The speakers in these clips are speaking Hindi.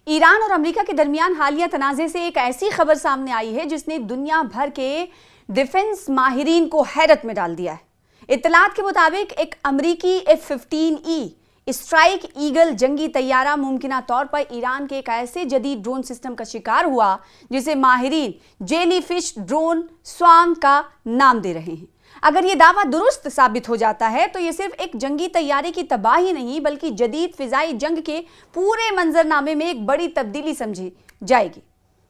ईरान और अमेरिका के दरमियान हालिया तनाज़े से एक ऐसी खबर सामने आई है जिसने दुनिया भर के डिफेंस माहिरीन को हैरत में डाल दिया है। इत्तलात के मुताबिक एक अमेरिकी F-15E स्ट्राइक ईगल जंगी तैयारा मुमकिना तौर पर ईरान के एक ऐसे जदीद ड्रोन सिस्टम का शिकार हुआ जिसे माहिरीन जेलीफिश ड्रोन स्वार्म का नाम दे रहे हैं। अगर ये दावा दुरुस्त साबित हो जाता है तो ये सिर्फ एक जंगी तैयारी की तबाही नहीं बल्कि जदीद फिजाई जंग के पूरे मंजरनामे में एक बड़ी तब्दीली समझी जाएगी।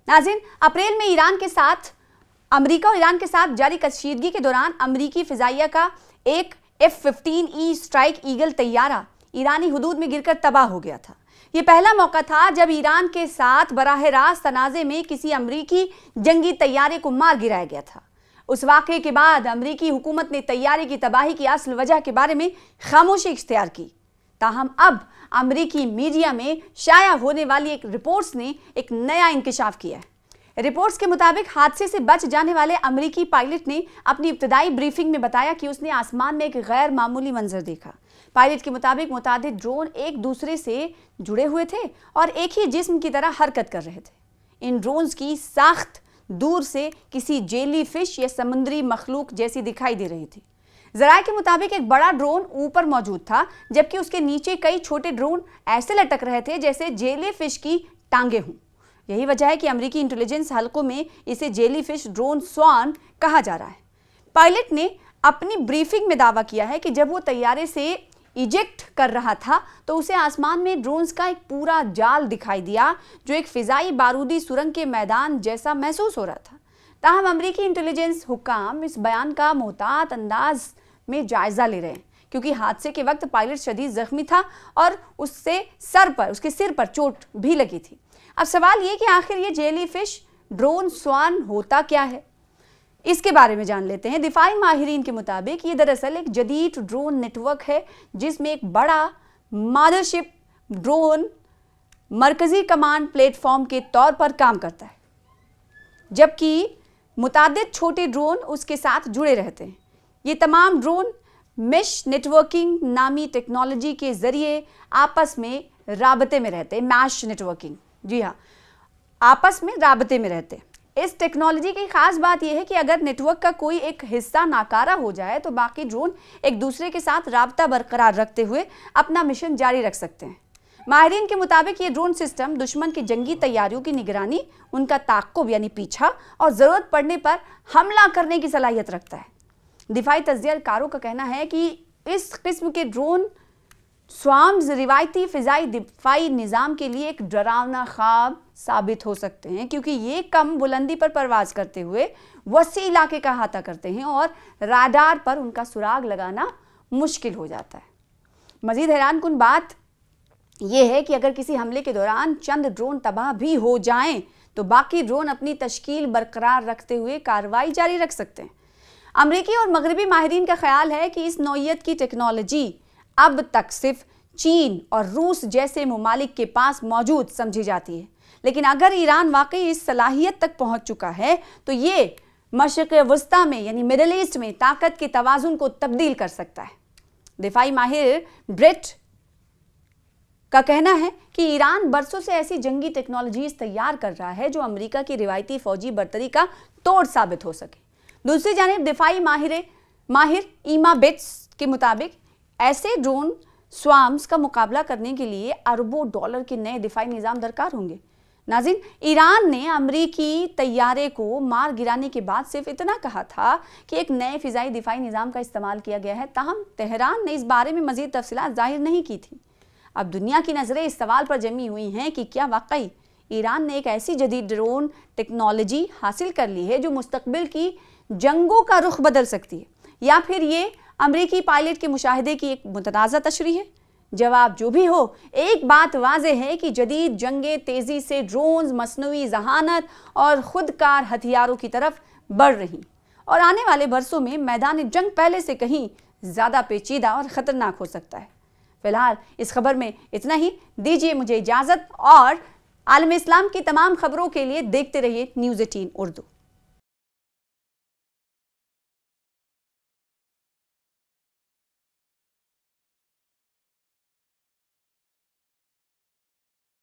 नाज़रीन, अप्रैल में अमेरिका और ईरान के साथ जारी कशीदगी के दौरान अमेरिकी फिजाइया का एक F-15E स्ट्राइक ईगल तैयारा ईरानी हुदूद में गिरकर तबाह हो गया था। ये पहला मौका था जब ईरान के साथ बराह रास्त तनाज़े में किसी अमेरिकी जंगी तैयारे को मार गिराया गया था। उस वाक़े के बाद अमेरिकी हुकूमत ने तैयारी की तबाही की असल वजह के बारे में खामोशी इख्तियार की। ताहम अब अमेरिकी मीडिया में शाया होने वाली एक रिपोर्ट्स ने एक नया इंकशाफ किया है। रिपोर्ट्स के मुताबिक हादसे से बच जाने वाले अमेरिकी पायलट ने अपनी इब्तदाई ब्रीफिंग में बताया कि उसने आसमान में एक गैर मामूली मंजर देखा। पायलट के मुताबिक मुतादिद ड्रोन एक दूसरे से जुड़े हुए थे और एक ही जिस्म की तरह हरकत कर रहे थे। इन ड्रोन्स की साख्त दूर से किसी जेली फिश या समुद्री मखलूक जैसी दिखाई दे रही थी। ज़राए के मुताबिक एक बड़ा ड्रोन ऊपर मौजूद था जबकि उसके नीचे कई छोटे ड्रोन ऐसे लटक रहे थे जैसे जेली फिश की टांगे हों। यही वजह है कि अमेरिकी इंटेलिजेंस हलकों में इसे जेली फिश ड्रोन स्वार्म कहा जा रहा है। पायलट ने अपनी ब्रीफिंग में दावा किया है कि जब वो तैयारे से इजेक्ट कर रहा था तो उसे आसमान में ड्रोन्स का एक पूरा जाल दिखाई दिया जो एक फिजाई बारूदी सुरंग के मैदान जैसा महसूस हो रहा था। ताहम अमेरिकी इंटेलिजेंस हुक्काम इस बयान का मोहतात अंदाज में जायजा ले रहे हैं क्योंकि हादसे के वक्त पायलट शदीद जख्मी था और उसके सिर पर चोट भी लगी थी। अब सवाल ये कि आखिर ये जेली फिश ड्रोन स्वार्म होता क्या है, इसके बारे में जान लेते हैं। दिफाई माहिरीन के मुताबिक ये दरअसल एक जदीद ड्रोन नेटवर्क है जिसमें एक बड़ा मदरशिप ड्रोन मरकजी कमांड प्लेटफॉर्म के तौर पर काम करता है जबकि मुतादिद छोटे ड्रोन उसके साथ जुड़े रहते हैं। ये तमाम ड्रोन मेश नेटवर्किंग नामी टेक्नोलॉजी के जरिए आपस में राबते में रहते हैं। मैश नेटवर्किंग, जी हाँ, आपस में राबते में रहते हैं। इस टेक्नोलॉजी की खास बात यह है कि अगर नेटवर्क का कोई एक हिस्सा नाकारा हो जाए तो बाकी ड्रोन एक दूसरे के साथ राबता बरकरार रखते हुए अपना मिशन जारी रख सकते हैं। माहिरीन के मुताबिक ये ड्रोन सिस्टम दुश्मन की जंगी तैयारियों की निगरानी, उनका ताक़ुब यानी पीछा और ज़रूरत पड़ने पर हमला करने की सलाहियत रखता है। दिफाई तज्ज़ियाकारों का कहना है कि इस किस्म के ड्रोन स्वार्म्स रिवायती फ़िज़ाई दिफाई निज़ाम के लिए एक डरावना ख्वाब साबित हो सकते हैं क्योंकि ये कम बुलंदी पर परवाज करते हुए वसी इलाके का अहाता करते हैं और राडार पर उनका सुराग लगाना मुश्किल हो जाता है। मज़ीद हैरानकुन बात यह है कि अगर किसी हमले के दौरान चंद ड्रोन तबाह भी हो जाएं तो बाकी ड्रोन अपनी तश्कील बरकरार रखते हुए कार्रवाई जारी रख सकते हैं। अमरीकी और मगरबी माहिरीन का ख्याल है कि इस नौइयत की टेक्नोलॉजी अब तक सिर्फ चीन और रूस जैसे ममालिक के पास मौजूद समझी जाती है, लेकिन अगर ईरान वाकई इस सलाहियत तक पहुंच चुका है तो ये मशरिक़ वस्ता में यानी मिडल ईस्ट में ताकत के तवाज़ुन को तब्दील कर सकता है। दिफाई माहिर ब्रेट का कहना है कि ईरान बरसों से ऐसी जंगी टेक्नोलॉजीज तैयार कर रहा है जो अमेरिका की रिवायती फौजी बर्तरी का तोड़ साबित हो सके। दूसरी जानिब दिफाई माहिर ईमा बेट्स के मुताबिक ऐसे ड्रोन स्वार्म्स का मुकाबला करने के लिए अरबों डॉलर के नए दिफाई निज़ाम दरकार होंगे। नाज़रीन, ईरान ने अमरीकी तैयारे को मार गिराने के बाद सिर्फ इतना कहा था कि एक नए फ़िज़ाई दिफाई निज़ाम का इस्तेमाल किया गया है। ताहम तेहरान ने इस बारे में मज़ीद तफसीलात जाहिर नहीं की थी। अब दुनिया की नज़रें इस सवाल पर जमी हुई हैं कि क्या वाकई ईरान ने एक ऐसी जदीद ड्रोन टेक्नोलॉजी हासिल कर ली है जो मुस्तकबिल की जंगों का रुख बदल सकती है, या फिर ये अमरीकी पायलट के मुशाहिदे की एक मुतनाज़ा तशरीह है। जवाब जो भी हो, एक बात वाज़ेह है कि जदीद जंगें तेज़ी से ड्रोन्स, मसनूई जहानत और खुदकार हथियारों की तरफ बढ़ रही और आने वाले बरसों में मैदान जंग पहले से कहीं ज़्यादा पेचीदा और ख़तरनाक हो सकता है। फ़िलहाल इस खबर में इतना ही। दीजिए मुझे इजाज़त और आलम इस्लाम की तमाम खबरों के लिए देखते रहिए न्यूज़ 18 उर्दू।